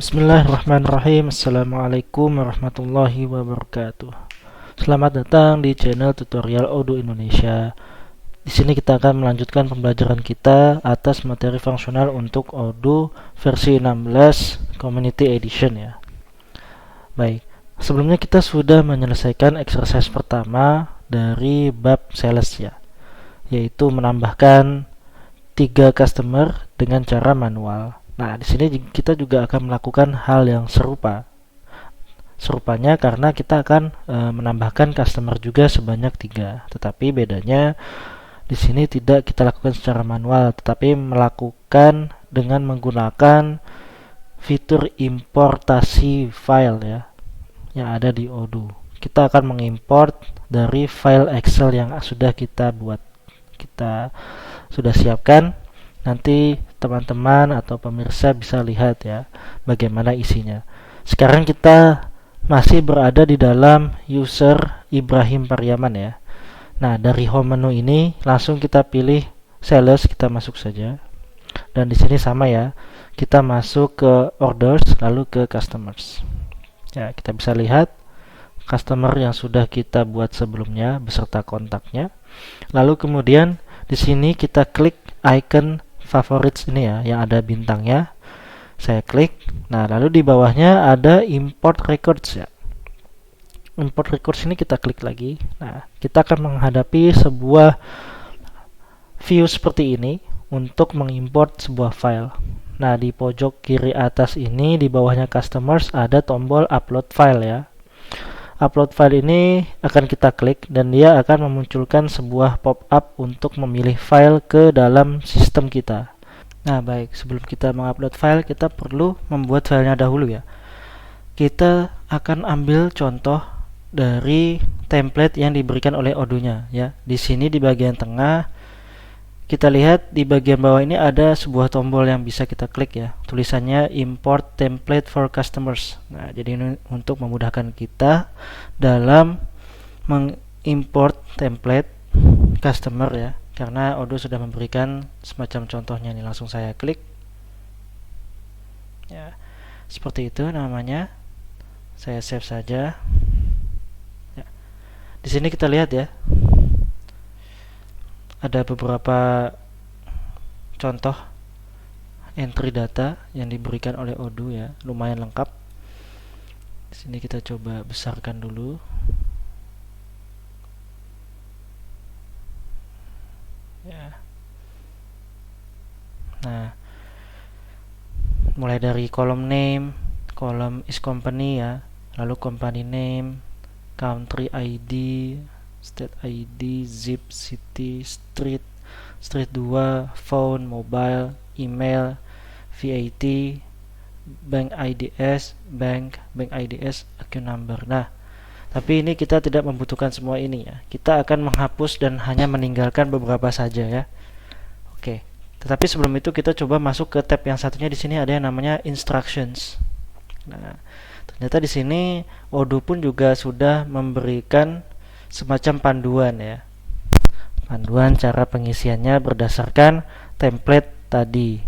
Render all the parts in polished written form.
Bismillahirrahmanirrahim. Assalamualaikum warahmatullahi wabarakatuh. Selamat datang di channel tutorial Odoo Indonesia. Di sini kita akan melanjutkan pembelajaran kita atas materi fungsional untuk Odoo versi 16 Community Edition ya. Baik, sebelumnya kita sudah menyelesaikan exercise pertama dari bab sales ya, yaitu menambahkan 3 customer dengan cara manual. Nah, di sini kita juga akan melakukan hal yang serupanya karena kita akan menambahkan customer juga sebanyak 3. Tetapi bedanya di sini tidak kita lakukan secara manual, tetapi melakukan dengan menggunakan fitur importasi file ya yang ada di Odoo. Kita akan mengimport dari file Excel yang sudah kita buat. Kita sudah siapkan. Nanti teman-teman atau pemirsa bisa lihat ya bagaimana isinya. Sekarang kita masih berada di dalam user Ibrahim Paryaman ya. Nah, dari home menu ini langsung kita pilih sales, kita masuk saja. Dan di sini sama ya. Kita masuk ke orders lalu ke customers. Ya, kita bisa lihat customer yang sudah kita buat sebelumnya beserta kontaknya. Lalu kemudian di sini kita klik icon favorites ini ya, yang ada bintangnya. Saya klik. Nah, lalu di bawahnya ada import records ya. Import records ini kita klik lagi. Nah, kita akan menghadapi sebuah view seperti ini untuk mengimport sebuah file. Nah, di pojok kiri atas ini di bawahnya customers ada tombol upload file ya. Upload file ini akan kita klik dan dia akan memunculkan sebuah pop-up untuk memilih file ke dalam sistem kita. Nah, baik, sebelum kita mengupload file, kita perlu membuat filenya dahulu ya. Kita akan ambil contoh dari template yang diberikan oleh Odoo-nya ya. Di sini di bagian tengah kita lihat di bagian bawah ini ada sebuah tombol yang bisa kita klik ya. Tulisannya import template for customers. Nah, jadi ini untuk memudahkan kita dalam mengimport template customer ya. Karena Odoo sudah memberikan semacam contohnya nih, langsung saya klik. Ya, seperti itu namanya. Saya save saja. Ya. Di sini kita lihat ya. Ada beberapa contoh entry data yang diberikan oleh Odoo ya, lumayan lengkap. Di sini kita coba besarkan dulu. Ya. Nah, mulai dari kolom name, kolom is company ya, lalu company name, country ID, state ID, zip, city, street 2, phone, mobile, email, VAT, bank IDS, bank IDS, account number. Nah, tapi ini kita tidak membutuhkan semua ini ya. Kita akan menghapus dan hanya meninggalkan beberapa saja ya. Oke. Tetapi sebelum itu kita coba masuk ke tab yang satunya. Di sini ada yang namanya instructions. Nah, ternyata di sini Odoo pun juga sudah memberikan semacam panduan ya. Panduan cara pengisiannya berdasarkan template tadi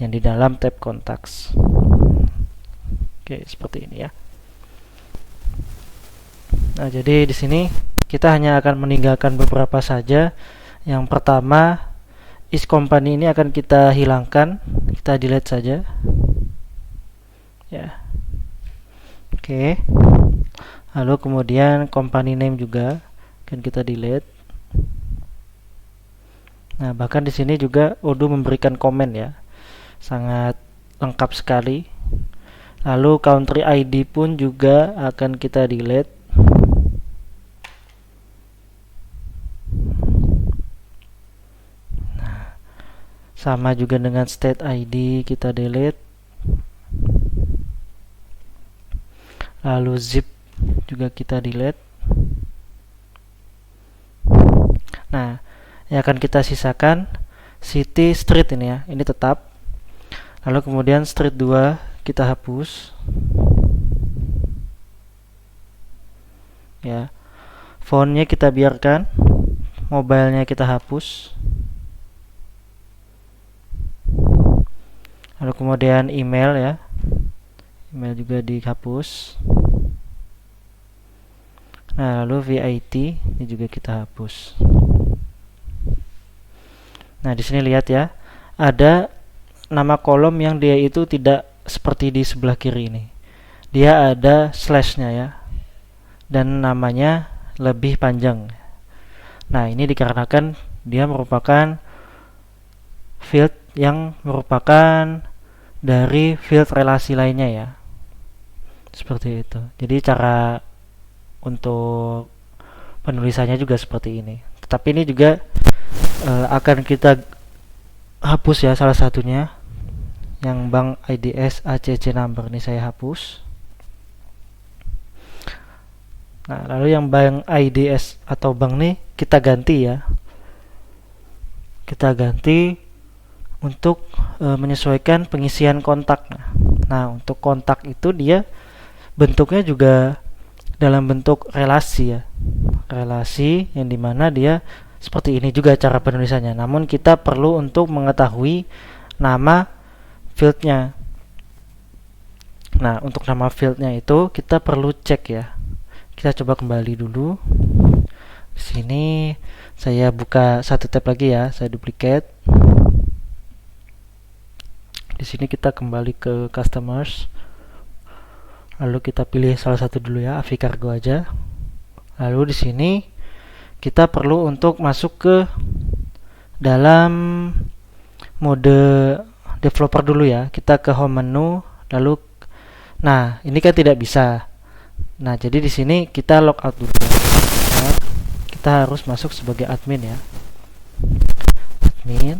yang di dalam tab contacts. Oke, seperti ini ya. Nah, jadi di sini kita hanya akan meninggalkan beberapa saja. Yang pertama, is company ini akan kita hilangkan, kita delete saja. Ya. Oke. Lalu kemudian company name juga akan kita delete. Nah, bahkan di sini juga Odoo memberikan komen ya. Sangat lengkap sekali. Lalu country ID pun juga akan kita delete. Nah, sama juga dengan state ID kita delete. Lalu zip juga kita delete. Nah, yang akan kita sisakan city, street ini ya, ini tetap. Lalu kemudian street 2 kita hapus ya. Phone-nya kita biarkan, mobile-nya kita hapus. Lalu kemudian email ya, email juga dihapus. Nah, lalu VIT ini juga kita hapus. Nah, di sini lihat ya, ada nama kolom yang dia itu tidak seperti di sebelah kiri ini. Dia ada slashnya ya, dan namanya lebih panjang. Nah, ini dikarenakan dia merupakan field yang merupakan dari field relasi lainnya ya. Seperti itu. Jadi cara untuk penulisannya juga seperti ini. Tetapi ini juga akan kita hapus ya, salah satunya yang bank IDS ACC number ini saya hapus. Nah, lalu yang bank IDS atau bank nih kita ganti ya. Kita ganti untuk menyesuaikan pengisian kontak. Nah, untuk kontak itu dia bentuknya juga dalam bentuk relasi ya, relasi yang dimana dia seperti ini juga cara penulisannya, namun kita perlu untuk mengetahui nama fieldnya. Nah, untuk nama fieldnya itu kita perlu cek ya. Kita coba kembali dulu. Di sini saya buka satu tab lagi ya, saya duplicate. Di sini kita kembali ke customers. Lalu kita pilih salah satu dulu ya, Avicargo aja. Lalu di sini kita perlu untuk masuk ke dalam mode developer dulu ya. Kita ke home menu, lalu nah, ini kan tidak bisa. Nah, jadi di sini kita logout dulu. Nah, kita harus masuk sebagai admin ya. Admin.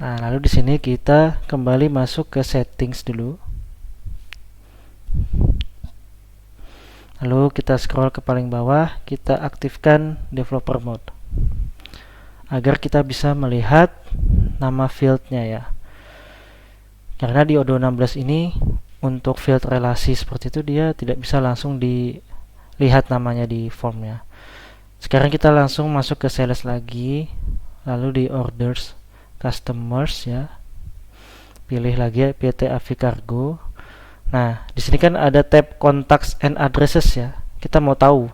Nah, lalu di sini kita kembali masuk ke settings dulu. Lalu kita scroll ke paling bawah, kita aktifkan developer mode agar kita bisa melihat nama fieldnya ya. Karena di Odoo 16 ini untuk field relasi seperti itu dia tidak bisa langsung dilihat namanya di formnya. Sekarang kita langsung masuk ke sales lagi, lalu di orders customers ya, pilih lagi PT Avicargo. Nah, di sini kan ada tab contacts and addresses ya, kita mau tahu.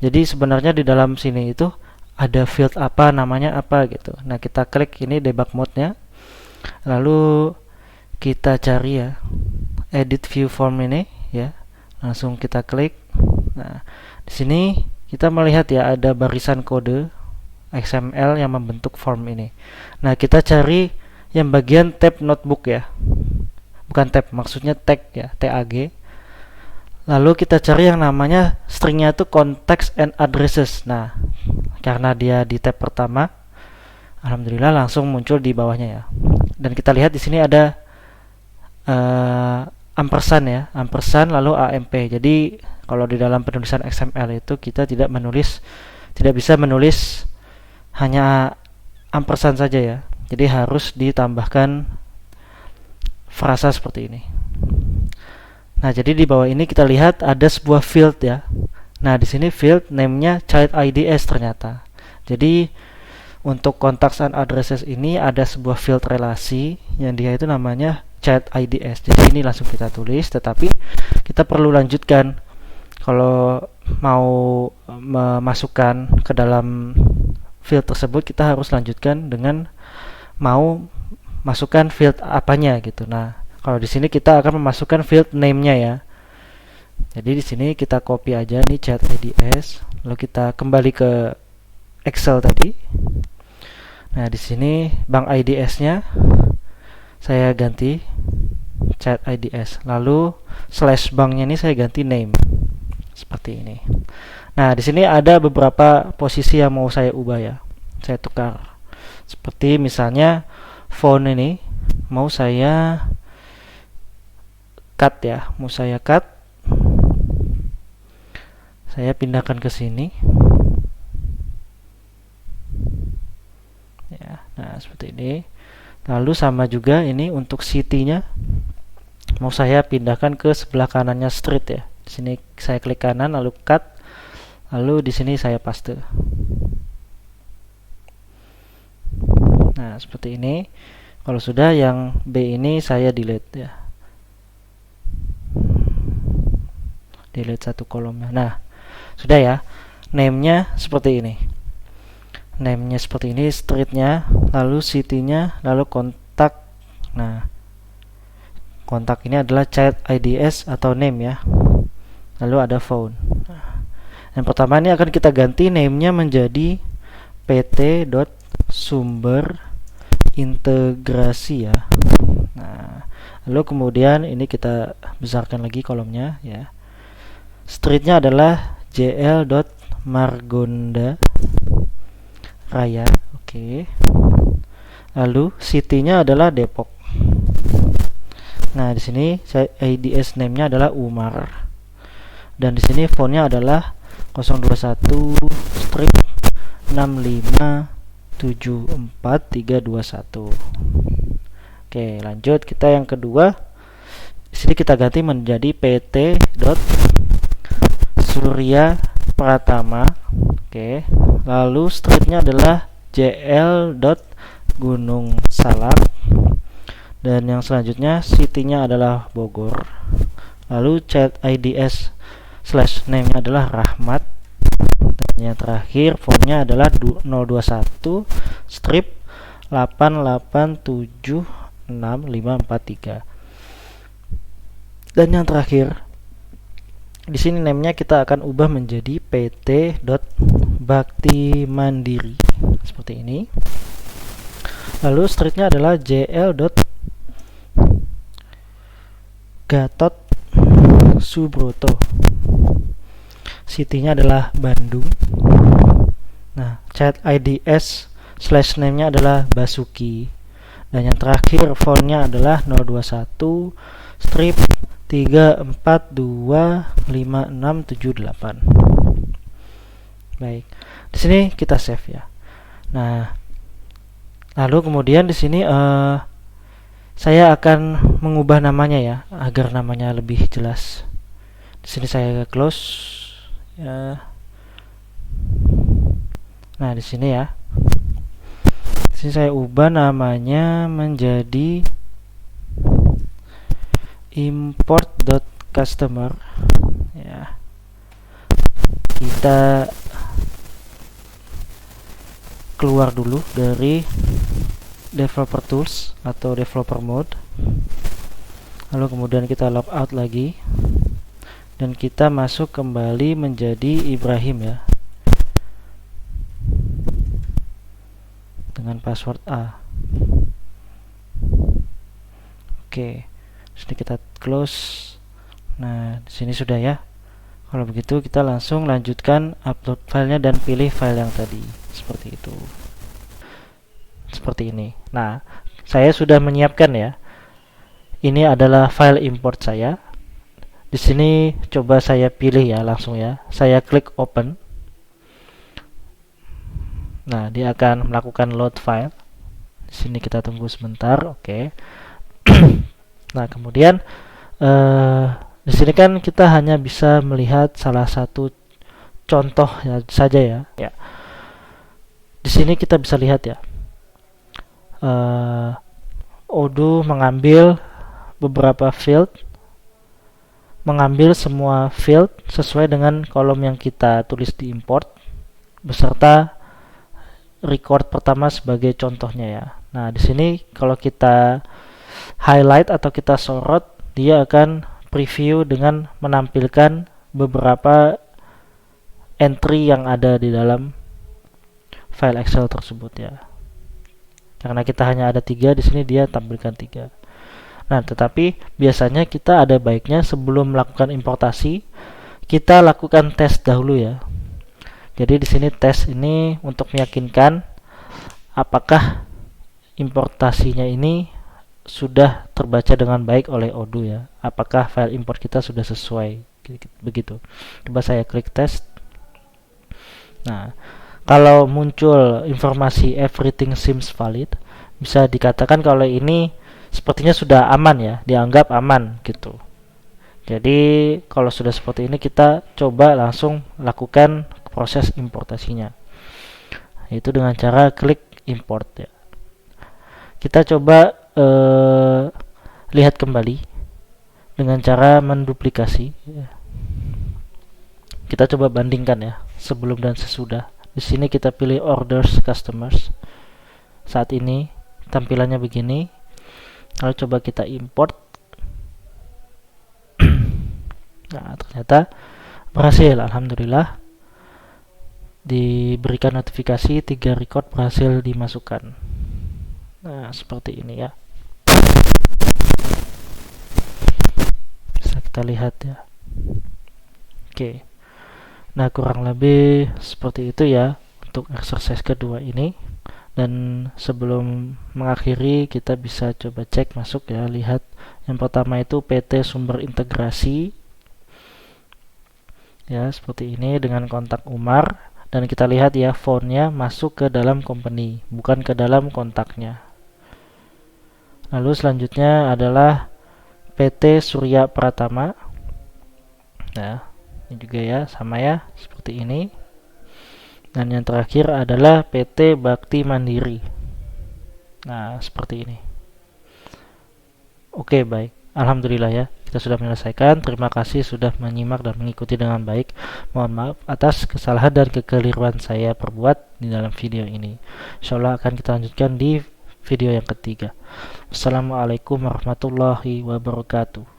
Jadi sebenarnya di dalam sini itu ada field apa, namanya apa gitu. Nah, kita klik ini debug mode-nya, lalu kita cari ya edit view form ini ya, langsung kita klik. Nah, di sini kita melihat ya ada barisan kode XML yang membentuk form ini. Nah, kita cari yang bagian tab notebook ya, bukan tab, maksudnya tag ya, TAG. Lalu kita cari yang namanya stringnya itu context and addresses. Nah, karena dia di tab pertama, alhamdulillah langsung muncul di bawahnya ya. Dan kita lihat di sini ada ampersand ya, ampersand lalu AMP. Jadi kalau di dalam penulisan XML itu kita tidak bisa menulis hanya ampersand saja ya. Jadi harus ditambahkan frasa seperti ini. Nah, jadi di bawah ini kita lihat ada sebuah field ya. Nah, di sini field name-nya child IDS ternyata. Jadi untuk contacts and addresses ini ada sebuah field relasi yang dia itu namanya child IDS. Jadi ini langsung kita tulis, tetapi kita perlu lanjutkan. Kalau mau memasukkan ke dalam field tersebut, kita harus lanjutkan dengan mau masukkan field apanya gitu. Nah, kalau di sini kita akan memasukkan field name-nya ya. Jadi di sini kita copy aja nih child IDS, lalu kita kembali ke Excel tadi. Nah, di sini bank IDS-nya saya ganti child IDS, lalu slash banknya ini saya ganti name seperti ini. Nah, di sini ada beberapa posisi yang mau saya ubah ya, saya tukar. Seperti misalnya font ini mau saya cut ya, mau saya cut, saya pindahkan ke sini ya. Nah, seperti ini. Lalu sama juga ini untuk city-nya mau saya pindahkan ke sebelah kanannya street ya. Di sini saya klik kanan lalu cut, lalu di sini saya paste. Nah, seperti ini. Kalau sudah, yang B ini saya delete ya. Delete satu kolomnya. Nah, sudah ya. Name-nya seperti ini. Name-nya seperti ini, street-nya, lalu city-nya, lalu kontak. Nah, kontak ini adalah child IDs atau name ya. Lalu ada phone. Yang pertama ini akan kita ganti name-nya menjadi pt.sumber integrasi ya. Nah, lalu kemudian ini kita besarkan lagi kolomnya ya. Streetnya adalah jl.margonda Raya. Oke. Lalu city-nya adalah Depok. Nah, di sini IDS name-nya adalah Umar. Dan di sini font-nya adalah 021 strip 6574321. Oke, lanjut kita yang kedua. Di sini kita ganti menjadi pt.surya pratama. Oke. Lalu streetnya adalah jl.gunung salak. Dan yang selanjutnya city-nya adalah Bogor. Lalu child IDs / name-nya adalah Rahmat. Dan yang terakhir font-nya adalah 021 strip 8876543. Dan yang terakhir di sini name-nya kita akan ubah menjadi pt.bakti mandiri seperti ini. Lalu streetnya adalah jl.gatot subroto. City-nya adalah Bandung. Nah, child IDs / name-nya adalah Basuki. Dan yang terakhir font-nya adalah 021 strip 3425678. Baik. Di sini kita save ya. Nah, lalu kemudian di sini saya akan mengubah namanya ya agar namanya lebih jelas. Di sini saya close ya. Nah, di sini ya. Di sini saya ubah namanya menjadi import.customer ya. Kita keluar dulu dari developer tools atau developer mode. Lalu kemudian kita log out lagi. Dan kita masuk kembali menjadi Ibrahim ya. Dengan password A. Oke. Sini kita close. Nah, di sini sudah ya. Kalau begitu kita langsung lanjutkan upload filenya dan pilih file yang tadi. Seperti itu. Seperti ini. Nah, saya sudah menyiapkan ya. Ini adalah file import saya. Di sini coba saya pilih ya langsung ya. Saya klik open. Nah, dia akan melakukan load file. Di sini kita tunggu sebentar. Oke. Nah, kemudian di sini kan kita hanya bisa melihat salah satu contoh ya, saja ya. Ya. Di sini kita bisa lihat ya. Odoo mengambil beberapa field, mengambil semua field sesuai dengan kolom yang kita tulis di import beserta record pertama sebagai contohnya ya. Nah, di sini kalau kita highlight atau kita sorot, dia akan preview dengan menampilkan beberapa entry yang ada di dalam file Excel tersebut ya. Karena kita hanya ada 3 di sini, dia tampilkan 3. Nah, tetapi biasanya kita ada baiknya sebelum melakukan importasi, kita lakukan tes dahulu ya. Jadi di sini tes ini untuk meyakinkan apakah importasinya ini sudah terbaca dengan baik oleh Odoo ya. Apakah file import kita sudah sesuai begitu. Coba saya klik test. Nah, kalau muncul informasi everything seems valid, bisa dikatakan kalau ini sepertinya sudah aman ya, dianggap aman gitu. Jadi kalau sudah seperti ini, kita coba langsung lakukan proses importasinya, yaitu dengan cara klik import ya. Kita coba lihat kembali dengan cara menduplikasi. Kita coba bandingkan ya, sebelum dan sesudah. Di sini kita pilih orders customers. Saat ini tampilannya begini. Lalu coba kita import. Nah, ternyata berhasil, alhamdulillah. Diberikan notifikasi 3 record berhasil dimasukkan. Nah, seperti ini ya. Bisa kita lihat ya. Oke. Nah, kurang lebih seperti itu ya untuk exercise kedua ini. Dan sebelum mengakhiri, kita bisa coba cek masuk ya. Lihat yang pertama itu PT Sumber Integrasi. Ya, seperti ini dengan kontak Umar. Dan kita lihat ya, fontnya masuk ke dalam company, bukan ke dalam kontaknya. Lalu selanjutnya adalah PT Surya Pratama. Nah, ini juga ya, sama ya, seperti ini. Dan yang terakhir adalah PT Bakti Mandiri. Nah, seperti ini. Oke, baik. Alhamdulillah ya, kita sudah menyelesaikan. Terima kasih sudah menyimak dan mengikuti dengan baik. Mohon maaf atas kesalahan dan kekeliruan saya perbuat di dalam video ini. Insyaallah akan kita lanjutkan di video yang ketiga. Wassalamualaikum warahmatullahi wabarakatuh.